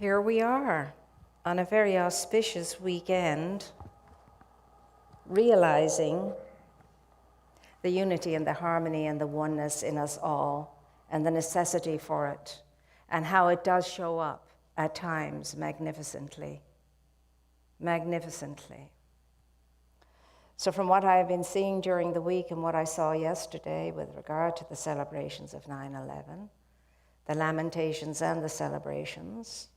Here we are on a very auspicious weekend, realizing the unity and the harmony and the oneness in us all and the necessity for it and how it does show up at times magnificently. Magnificently. So from what I've been seeing during the week and what I saw yesterday with regard to the celebrations of 9/11, the lamentations and the celebrations,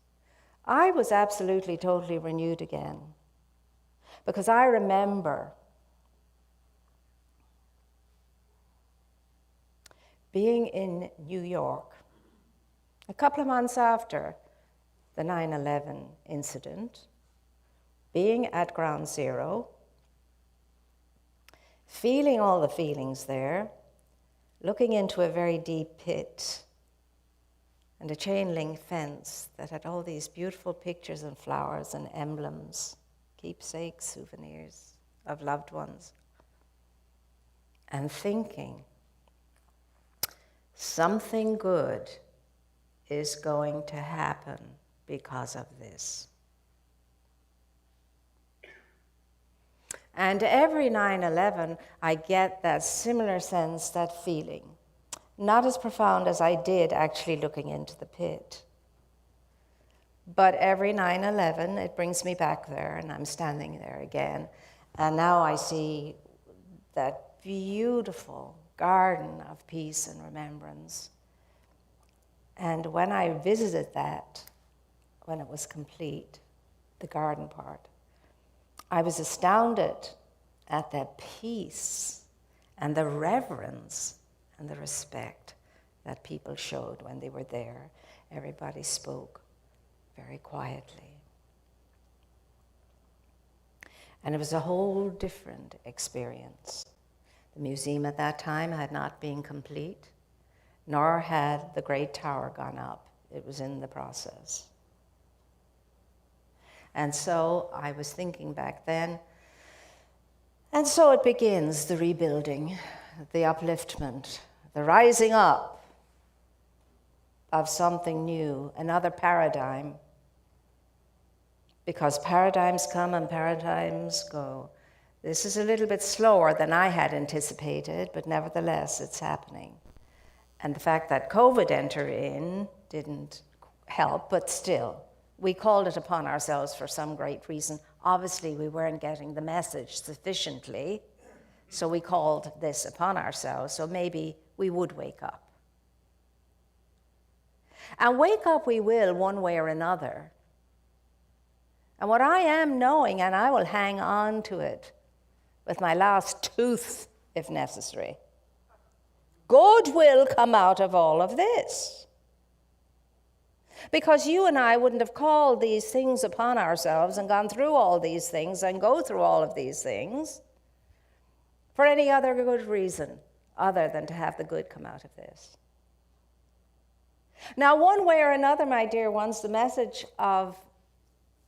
I was absolutely, totally renewed again. Because I remember being in New York a couple of months after the 9/11 incident, being at Ground Zero, feeling all the feelings there, looking into a very deep pit and a chain link fence that had all these beautiful pictures and flowers and emblems, keepsakes, souvenirs of loved ones, and thinking, something good is going to happen because of this. And every 9/11, I get that similar sense, that feeling. Not as profound as I did actually looking into the pit. But every 9/11, it brings me back there, and I'm standing there again. And now I see that beautiful garden of peace and remembrance. And when I visited that, when it was complete, the garden part, I was astounded at the peace and the reverence and the respect that people showed when they were there. Everybody spoke very quietly. And it was a whole different experience. The museum at that time had not been complete, nor had the Great Tower gone up. It was in the process. And so I was thinking back then, and so it begins, the rebuilding, the upliftment, the rising up of something new, another paradigm. Because paradigms come and paradigms go. This is a little bit slower than I had anticipated, but nevertheless, it's happening. And the fact that COVID entered in didn't help, but still, we called it upon ourselves for some great reason. Obviously, we weren't getting the message sufficiently, so we called this upon ourselves, so maybe we would wake up. And wake up we will, one way or another. And what I am knowing, and I will hang on to it with my last tooth, if necessary, good will come out of all of this. Because you and I wouldn't have called these things upon ourselves and gone through all these things and go through all of these things for any other good reason other than to have the good come out of this. Now, one way or another, my dear ones, the message of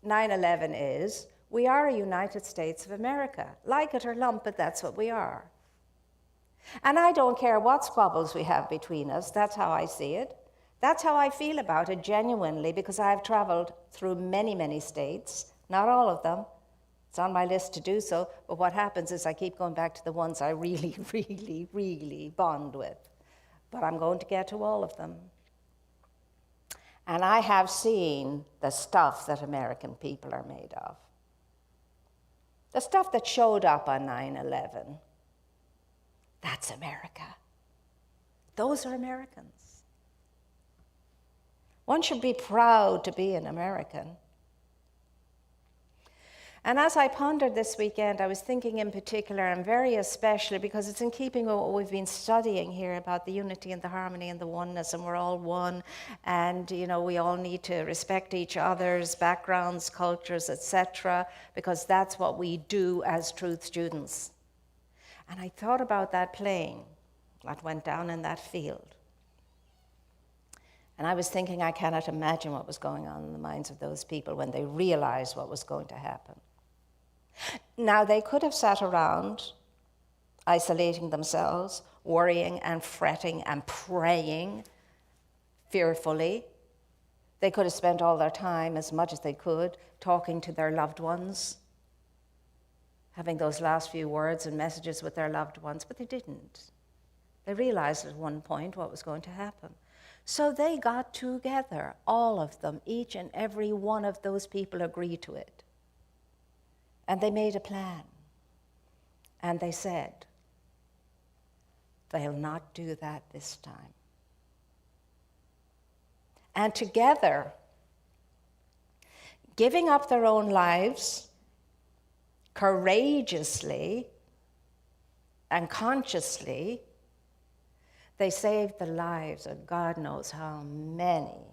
9/11 is we are a United States of America. Like it or lump it, that's what we are. And I don't care what squabbles we have between us. That's how I see it. That's how I feel about it genuinely, because I've traveled through many, many states, not all of them. It's on my list to do so, but what happens is I keep going back to the ones I really, really, really bond with. But I'm going to get to all of them. And I have seen the stuff that American people are made of. The stuff that showed up on 9/11. That's America. Those are Americans. One should be proud to be an American. And as I pondered this weekend, I was thinking in particular, and very especially, because it's in keeping with what we've been studying here about the unity and the harmony and the oneness, and we're all one, and we all need to respect each other's backgrounds, cultures, etc., because that's what we do as truth students. And I thought about that plane that went down in that field. And I was thinking, I cannot imagine what was going on in the minds of those people when they realized what was going to happen. Now, they could have sat around, isolating themselves, worrying and fretting and praying fearfully. They could have spent all their time, as much as they could, talking to their loved ones, having those last few words and messages with their loved ones, but they didn't. They realized at one point what was going to happen. So they got together, all of them, each and every one of those people agreed to it. And they made a plan. And they said, they'll not do that this time. And together, giving up their own lives, courageously and consciously, they saved the lives of God knows how many,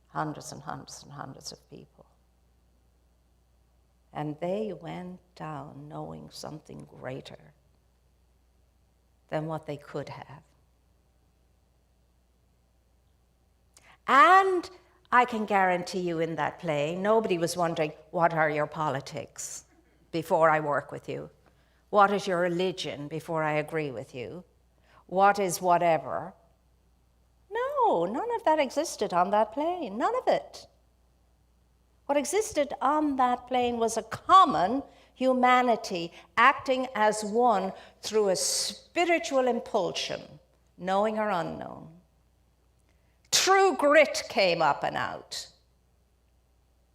hundreds and hundreds and hundreds of people. And they went down knowing something greater than what they could have. And I can guarantee you in that play, nobody was wondering, what are your politics before I work with you? What is your religion before I agree with you? What is whatever? No, none of that existed on that plane, none of it. What existed on that plane was a common humanity acting as one through a spiritual impulsion, knowing or unknown. True grit came up and out.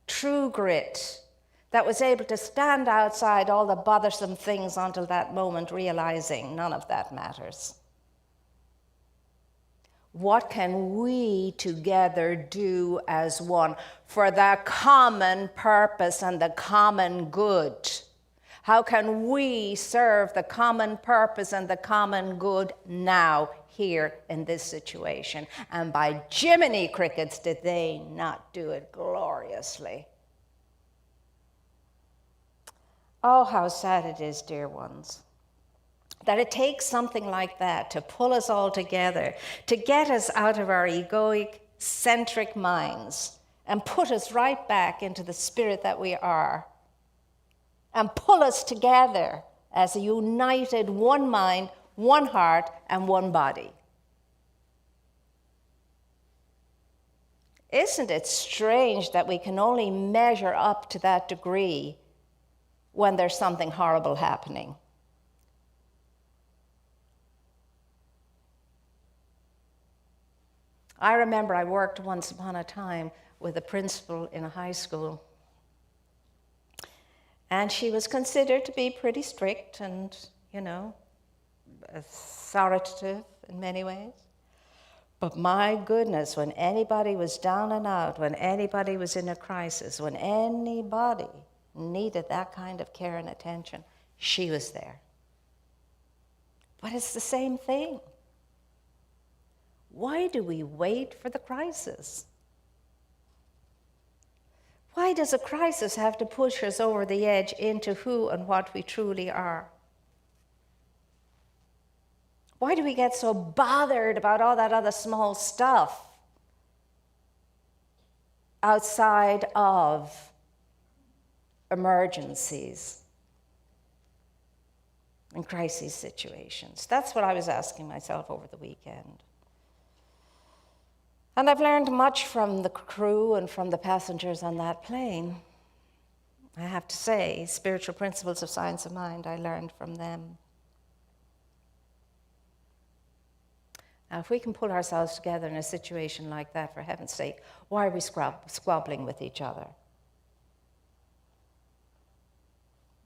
True grit that was able to stand outside all the bothersome things until that moment, realizing none of that matters. What can we together do as one for the common purpose and the common good? How can we serve the common purpose and the common good now, here in this situation? And by Jiminy Crickets, did they not do it gloriously? Oh, how sad it is, dear ones, that it takes something like that to pull us all together, to get us out of our egoic, centric minds and put us right back into the spirit that we are, and pull us together as a united one mind, one heart, and one body. Isn't it strange that we can only measure up to that degree when there's something horrible happening? I remember I worked once upon a time with a principal in a high school. And she was considered to be pretty strict and, authoritative in many ways. But my goodness, when anybody was down and out, when anybody was in a crisis, when anybody needed that kind of care and attention, she was there. But it's the same thing. Why do we wait for the crisis? Why does a crisis have to push us over the edge into who and what we truly are? Why do we get so bothered about all that other small stuff outside of emergencies and crisis situations? That's what I was asking myself over the weekend. And I've learned much from the crew and from the passengers on that plane. I have to say, spiritual principles of science of mind, I learned from them. Now, if we can pull ourselves together in a situation like that, for heaven's sake, why are we squabbling with each other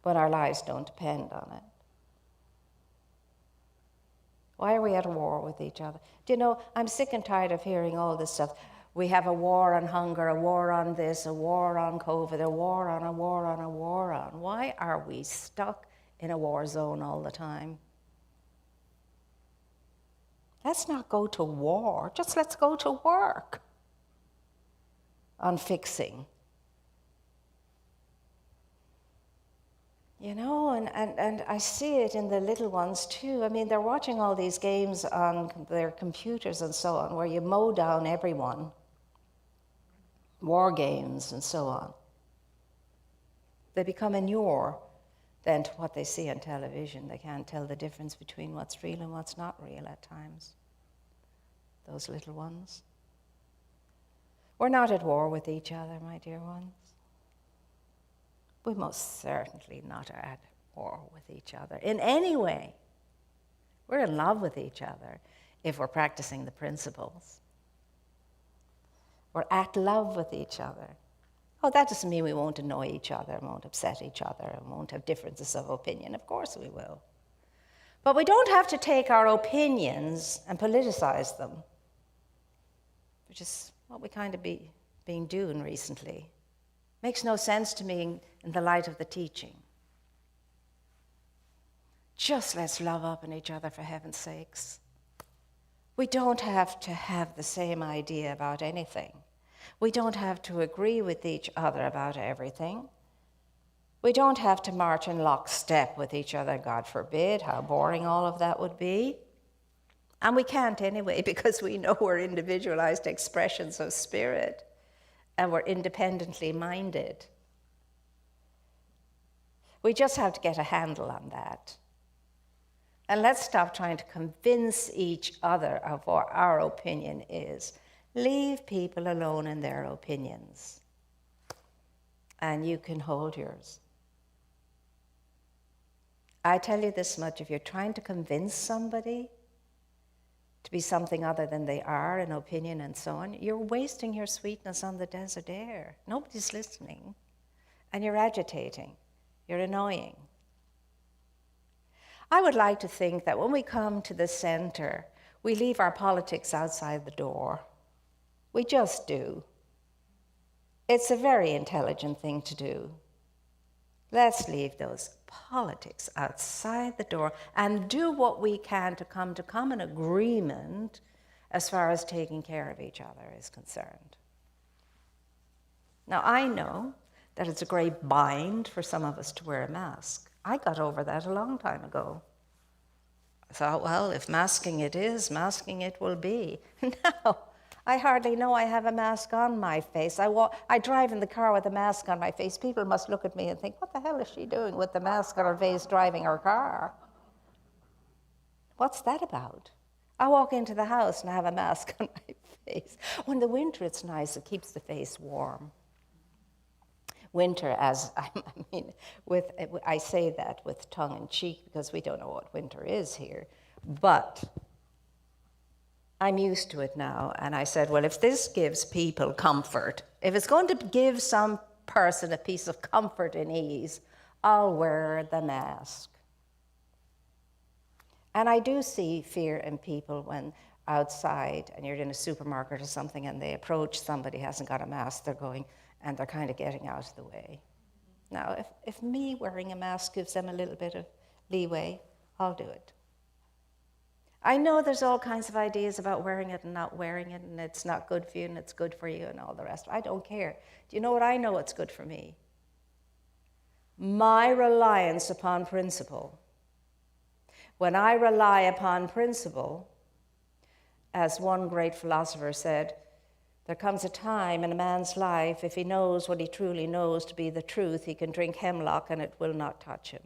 when our lives don't depend on it? Why are we at war with each other? Do you know, I'm sick and tired of hearing all this stuff. We have a war on hunger, a war on this, a war on COVID, a war on, a war on, a war on. Why are we stuck in a war zone all the time? Let's not go to war, just let's go to work on fixing. And I see it in the little ones too. I mean, they're watching all these games on their computers and so on, where you mow down everyone, war games and so on. They become inured then to what they see on television. They can't tell the difference between what's real and what's not real at times, those little ones. We're not at war with each other, my dear ones. We most certainly not are at war with each other in any way. We're in love with each other if we're practicing the principles. We're at love with each other. Oh, that doesn't mean we won't annoy each other, won't upset each other, and won't have differences of opinion. Of course we will. But we don't have to take our opinions and politicize them, which is what we kind of been doing recently. Makes no sense to me in the light of the teaching. Just let's love up on each other, for heaven's sakes. We don't have to have the same idea about anything. We don't have to agree with each other about everything. We don't have to march in lockstep with each other, God forbid. How boring all of that would be. And we can't anyway, because we know we're individualized expressions of spirit and we're independently minded. We just have to get a handle on that. And let's stop trying to convince each other of what our opinion is. Leave people alone in their opinions, and you can hold yours. I tell you this much, if you're trying to convince somebody to be something other than they are in opinion and so on, you're wasting your sweetness on the desert air. Nobody's listening, and you're agitating, you're annoying. I would like to think that when we come to the center, we leave our politics outside the door. We just do. It's a very intelligent thing to do. Let's leave those politics outside the door and do what we can to come to common agreement as far as taking care of each other is concerned. Now, I know that it's a great bind for some of us to wear a mask. I got over that a long time ago. I thought, well, if masking it is, masking it will be. No, I hardly know I have a mask on my face. I drive in the car with a mask on my face. People must look at me and think, what the hell is she doing with the mask on her face driving her car? What's that about? I walk into the house and I have a mask on my face. When the winter, it's nice. It keeps the face warm. Winter, I say that with tongue in cheek because we don't know what winter is here. But I'm used to it now, and I said, well, if this gives people comfort, if it's going to give some person a piece of comfort and ease, I'll wear the mask. And I do see fear in people when outside and you're in a supermarket or something and they approach somebody who hasn't got a mask, they're kind of getting out of the way. Now, if me wearing a mask gives them a little bit of leeway, I'll do it. I know there's all kinds of ideas about wearing it and not wearing it, and it's not good for you and it's good for you and all the rest. I don't care. Do you know what I know what's good for me? My reliance upon principle. When I rely upon principle, as one great philosopher said, there comes a time in a man's life, if he knows what he truly knows to be the truth, he can drink hemlock and it will not touch him.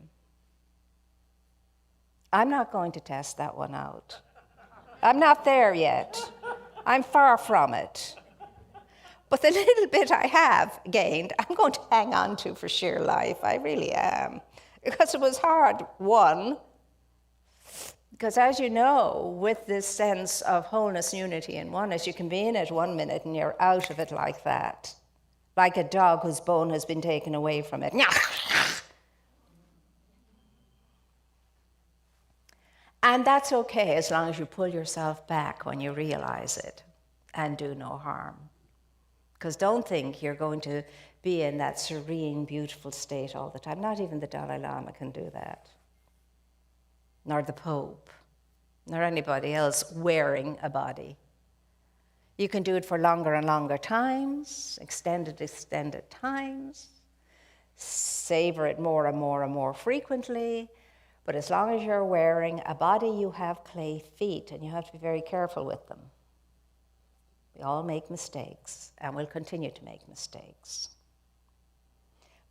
I'm not going to test that one out. I'm not there yet. I'm far from it. But the little bit I have gained, I'm going to hang on to for sheer life. I really am. Because it was hard, one, because as you know, with this sense of wholeness, unity, and oneness, you can be in it 1 minute and you're out of it like that. Like a dog whose bone has been taken away from it. And that's okay as long as you pull yourself back when you realize it and do no harm. Because don't think you're going to be in that serene, beautiful state all the time. Not even the Dalai Lama can do that. Nor the Pope, nor anybody else wearing a body. You can do it for longer and longer times, extended times, savor it more and more and more frequently. But as long as you're wearing a body, you have clay feet, and you have to be very careful with them. We all make mistakes, and we'll continue to make mistakes.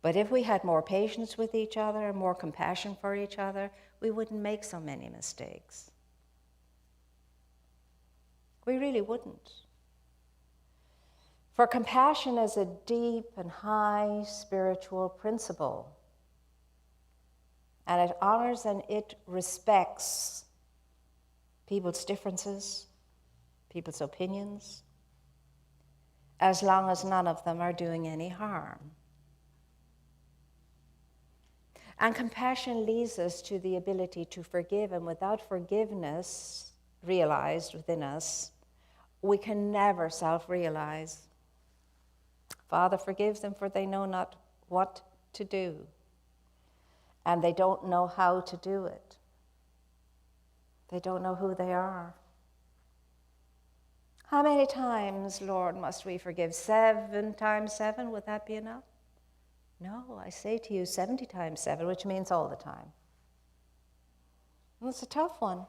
But if we had more patience with each other, more compassion for each other, we wouldn't make so many mistakes. We really wouldn't. For compassion is a deep and high spiritual principle, and it honors and it respects people's differences, people's opinions, as long as none of them are doing any harm. And compassion leads us to the ability to forgive, and without forgiveness realized within us, we can never self-realize. Father, forgive them, for they know not what to do, and they don't know how to do it. They don't know who they are. How many times, Lord, must we forgive? 7 times 7, would that be enough? No, I say to you 70 times 7, which means all the time. And it's a tough one.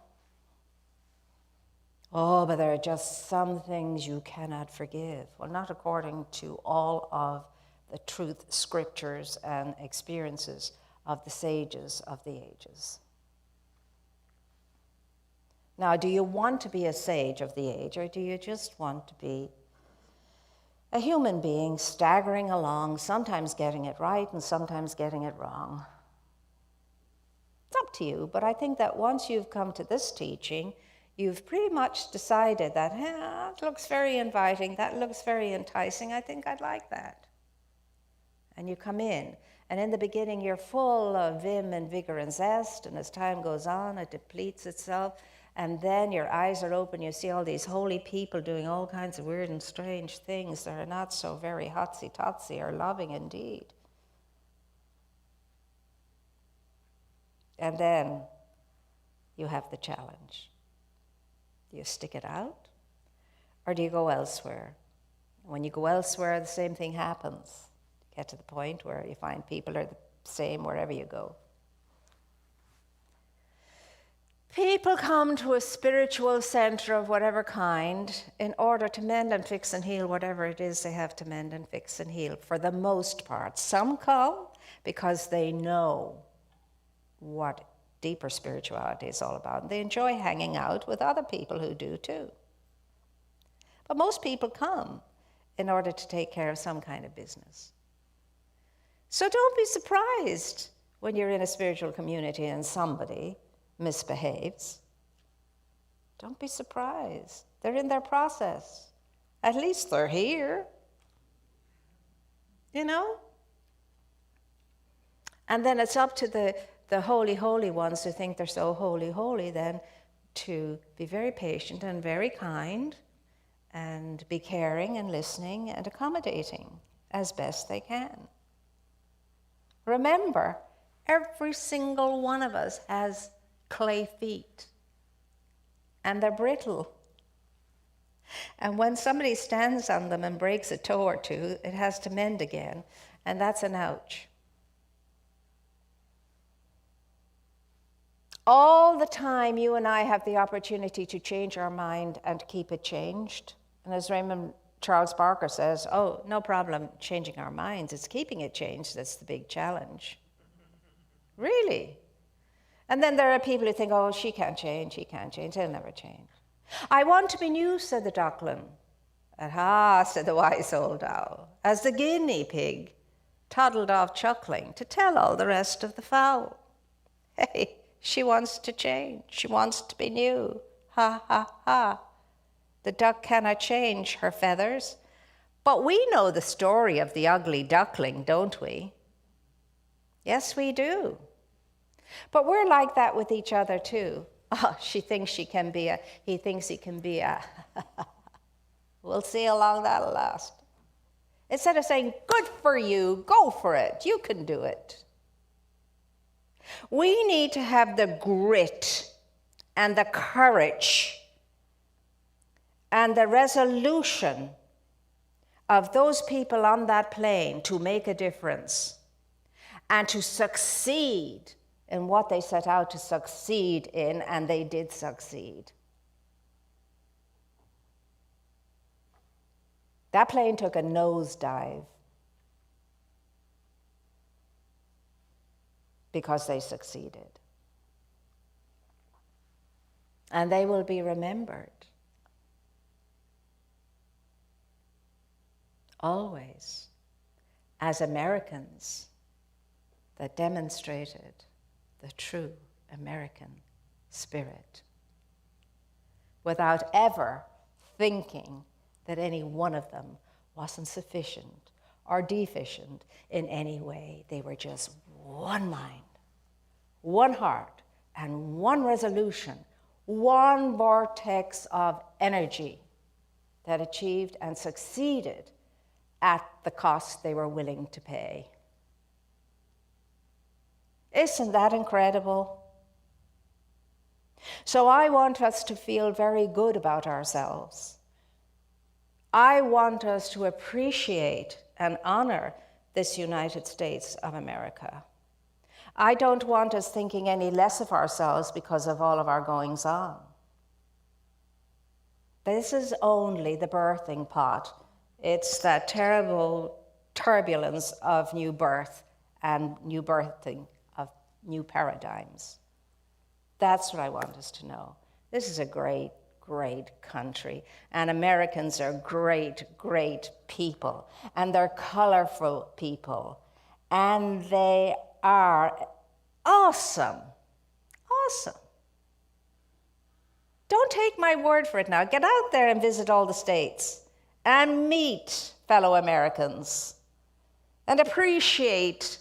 Oh, but there are just some things you cannot forgive. Well, not according to all of the truth, scriptures, and experiences of the sages of the ages. Now, do you want to be a sage of the age, or do you just want to be a human being staggering along, sometimes getting it right and sometimes getting it wrong? It's up to you, but I think that once you've come to this teaching, you've pretty much decided that, that looks very inviting, that looks very enticing, I think I'd like that. And you come in, and in the beginning you're full of vim and vigor and zest, and as time goes on, it depletes itself, and then your eyes are open, you see all these holy people doing all kinds of weird and strange things that are not so very hotsy-totsy or loving indeed. And then you have the challenge. Do you stick it out, or do you go elsewhere? When you go elsewhere, the same thing happens. You get to the point where you find people are the same wherever you go. People come to a spiritual center of whatever kind in order to mend and fix and heal whatever it is they have to mend and fix and heal, for the most part. Some come because they know what deeper spirituality is all about. They enjoy hanging out with other people who do too. But most people come in order to take care of some kind of business. So don't be surprised when you're in a spiritual community and somebody misbehaves. Don't be surprised. They're in their process. At least they're here. You know? And then it's up to the holy ones who think they're so holy then to be very patient and very kind and be caring and listening and accommodating as best they can. Remember, every single one of us has clay feet, and they're brittle. And when somebody stands on them and breaks a toe or two, it has to mend again, and that's an ouch. All the time, you and I have the opportunity to change our mind and keep it changed. And as Raymond Charles Barker says, oh, no problem changing our minds. It's keeping it changed that's the big challenge. Really? And then there are people who think, oh, she can't change, he can't change, he'll never change. I want to be new, said the duckling. Aha, said the wise old owl, as the guinea pig toddled off chuckling to tell all the rest of the fowl. Hey, she wants to change, she wants to be new. Ha, ha, ha. The duck cannot change her feathers. But we know the story of the ugly duckling, don't we? Yes, we do. But we're like that with each other too. Oh, she thinks she can be a, he thinks he can be a. We'll see how long that'll last. Instead of saying, good for you, go for it, you can do it. We need to have the grit and the courage and the resolution of those people on that plane to make a difference and to succeed in what they set out to succeed in, and they did succeed. That plane took a nosedive because they succeeded. And they will be remembered. always, as Americans that demonstrated the true American spirit, without ever thinking that any one of them wasn't sufficient or deficient in any way. They were just one mind, one heart, and one resolution, one vortex of energy that achieved and succeeded at the cost they were willing to pay. Isn't that incredible? So I want us to feel very good about ourselves. I want us to appreciate and honor this United States of America. I don't want us thinking any less of ourselves because of all of our goings on. This is only the birthing pot. It's that terrible turbulence of new birth and new birthing of new paradigms. That's what I want us to know. This is a great, great country, and Americans are great, great people, and they're colorful people, and they are awesome, awesome. Don't take my word for it now. Get out there and visit all the states and meet fellow Americans and appreciate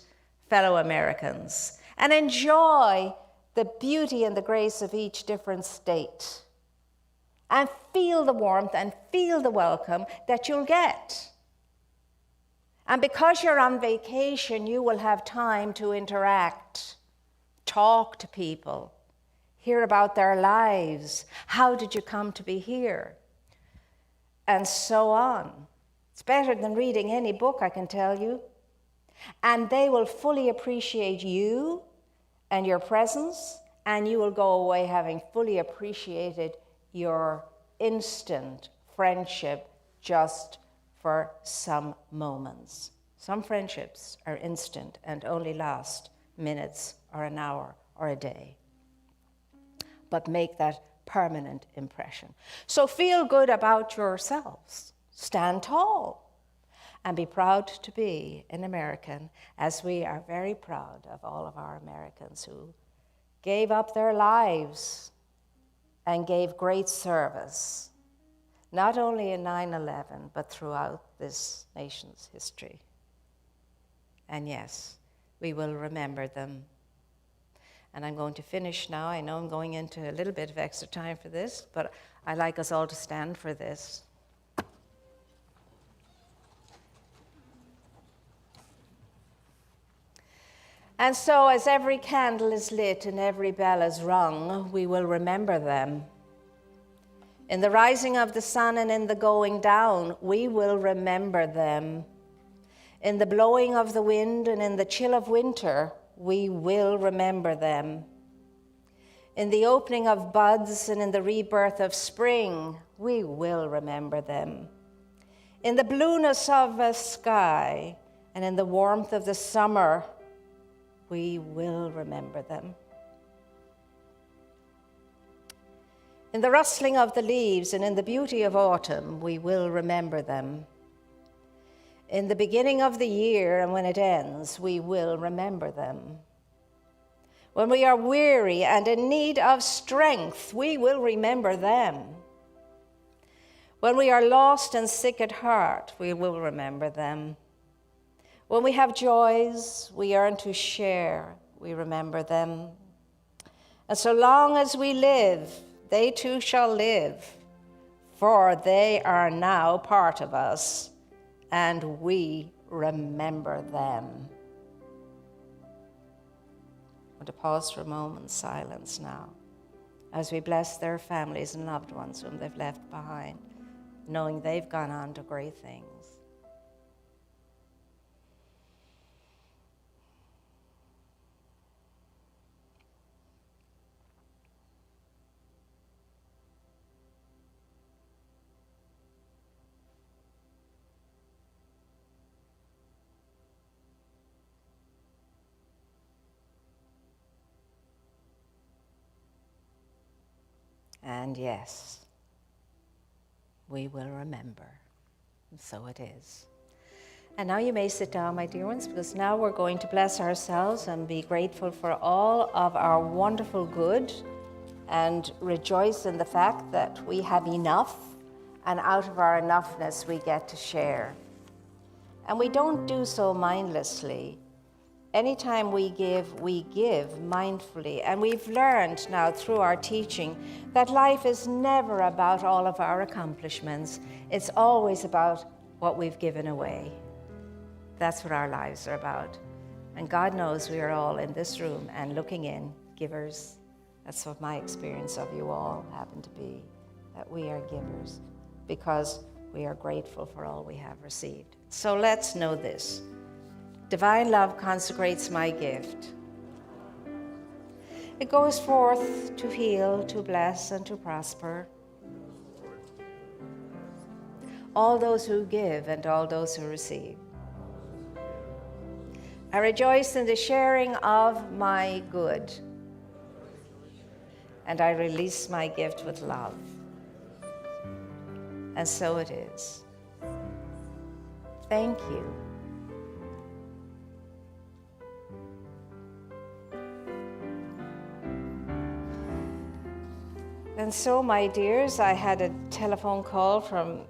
fellow Americans and enjoy the beauty and the grace of each different state and feel the warmth and feel the welcome that you'll get. And because you're on vacation, you will have time to interact, talk to people, hear about their lives. How did you come to be here? And so on. It's better than reading any book, I can tell you. And they will fully appreciate you and your presence, and you will go away having fully appreciated your instant friendship just for some moments. Some friendships are instant and only last minutes or an hour or a day, but make that permanent impression. So feel good about yourselves. Stand tall and be proud to be an American, as we are very proud of all of our Americans who gave up their lives and gave great service, not only in 9/11, but throughout this nation's history. And yes, we will remember them. And I'm going to finish now. I know I'm going into a little bit of extra time for this, but I'd like us all to stand for this. And so as every candle is lit and every bell is rung, we will remember them. In the rising of the sun and in the going down, we will remember them. In the blowing of the wind and in the chill of winter, we will remember them. In the opening of buds and in the rebirth of spring, we will remember them. In the blueness of a sky and in the warmth of the summer, we will remember them. In the rustling of the leaves and in the beauty of autumn, we will remember them. In the beginning of the year and when it ends, we will remember them. When we are weary and in need of strength, we will remember them. When we are lost and sick at heart, we will remember them. When we have joys we yearn to share, we remember them. And so long as we live, they too shall live, for they are now part of us, and we remember them. I want to pause for a moment's silence now as we bless their families and loved ones whom they've left behind, knowing they've gone on to great things. And yes, we will remember. And so it is. And now you may sit down, my dear ones, because now we're going to bless ourselves and be grateful for all of our wonderful good and rejoice in the fact that we have enough, and out of our enoughness we get to share. And we don't do so mindlessly. Anytime we give mindfully. And we've learned now through our teaching that life is never about all of our accomplishments. It's always about what we've given away. That's what our lives are about. And God knows we are all in this room and looking in, givers. That's what my experience of you all happen to be, that we are givers because we are grateful for all we have received. So let's know this. Divine love consecrates my gift. It goes forth to heal, to bless, and to prosper. All those who give and all those who receive. I rejoice in the sharing of my good, and I release my gift with love. And so it is. Thank you. And so, my dears, I had a telephone call from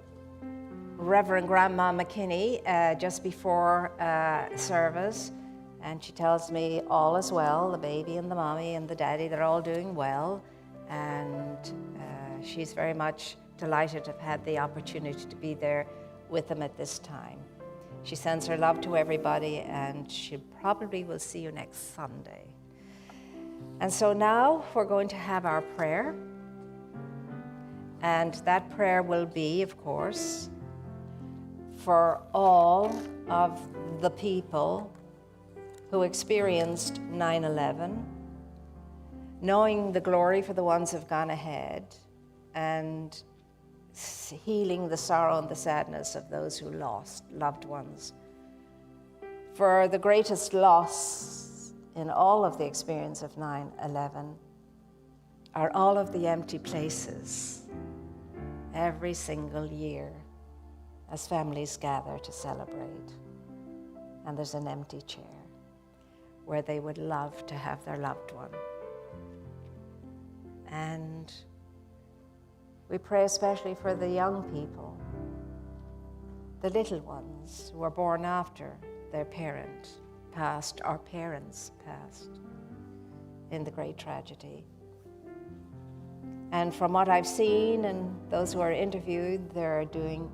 Reverend Grandma McKinney just before service, and she tells me all is well. The baby and the mommy and the daddy, they're all doing well, and she's very much delighted to have had the opportunity to be there with them at this time. She sends her love to everybody, and she probably will see you next Sunday. And so now we're going to have our prayer, and that prayer will be, of course, for all of the people who experienced 9/11, knowing the glory for the ones who've gone ahead, and healing the sorrow and the sadness of those who lost loved ones. For the greatest loss in all of the experience of 9/11 are all of the empty places every single year as families gather to celebrate. And there's an empty chair where they would love to have their loved one. And we pray especially for the young people, the little ones who were born after their parent passed, or parents passed in the great tragedy. And from what I've seen and those who are interviewed, they're doing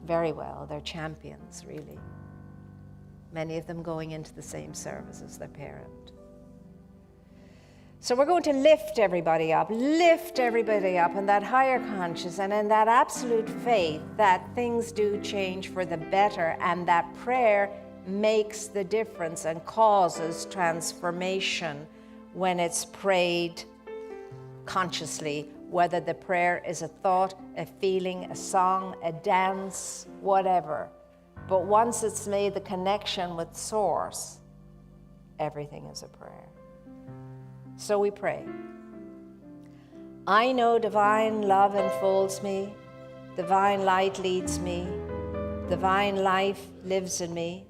very well. They're champions, really. Many of them going into the same service as their parent. So we're going to lift everybody up in that higher conscious and in that absolute faith that things do change for the better, and that prayer makes the difference and causes transformation when it's prayed consciously, whether the prayer is a thought, a feeling, a song, a dance, whatever. But once it's made the connection with Source, everything is a prayer. So we pray. I know divine love enfolds me, divine light leads me, divine life lives in me,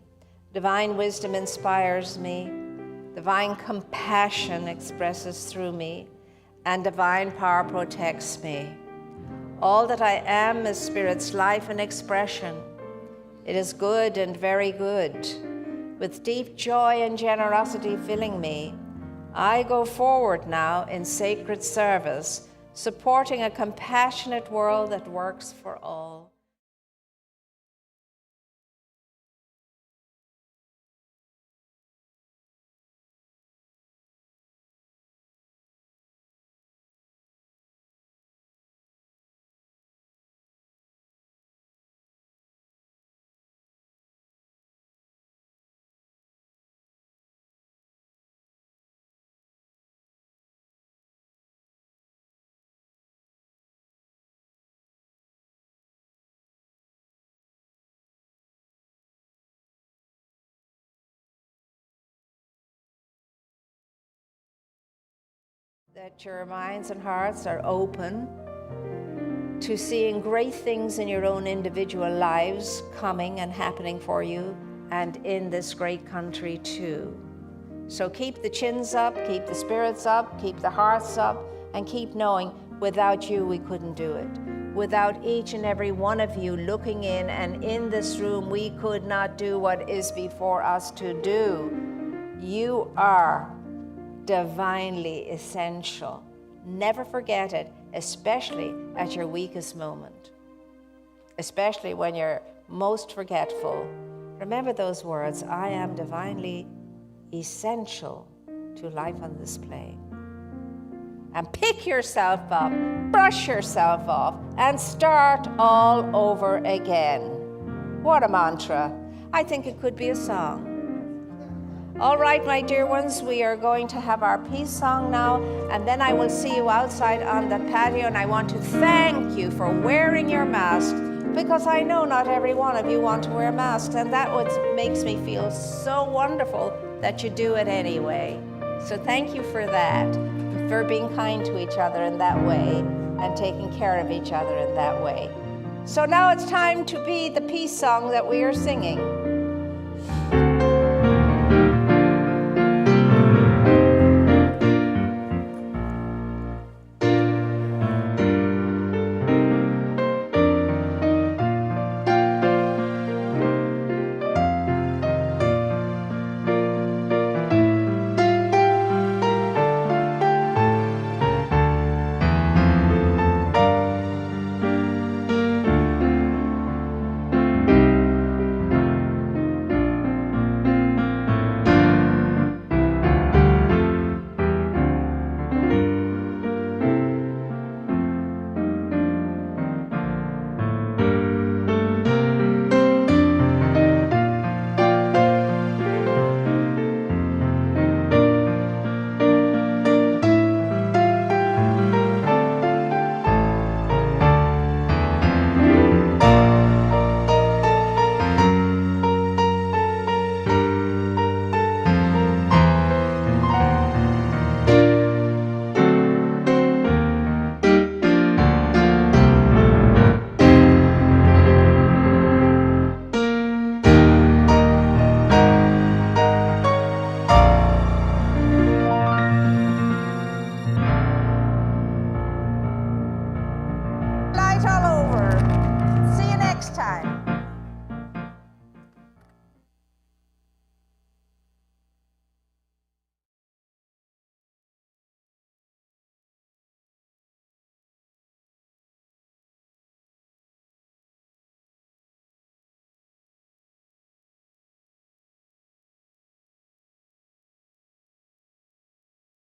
divine wisdom inspires me, divine compassion expresses through me, and divine power protects me. All that I am is Spirit's life and expression. It is good and very good, with deep joy and generosity filling me. I go forward now in sacred service, supporting a compassionate world that works for all. That your minds and hearts are open to seeing great things in your own individual lives coming and happening for you, and in this great country too. So keep the chins up, keep the spirits up, keep the hearts up, and keep knowing without you we couldn't do it. Without each and every one of you looking in and in this room, we could not do what is before us to do. You are divinely essential. Never forget it, especially at your weakest moment, especially when you're most forgetful. Remember those words, I am divinely essential to life on this plane. And pick yourself up, brush yourself off, and start all over again. What a mantra. I think it could be a song. All right, my dear ones, we are going to have our peace song now, and then I will see you outside on the patio, and I want to thank you for wearing your mask, because I know not every one of you want to wear masks, and that makes me feel so wonderful that you do it anyway. So thank you for that, for being kind to each other in that way and taking care of each other in that way. So now it's time to be the peace song that we are singing.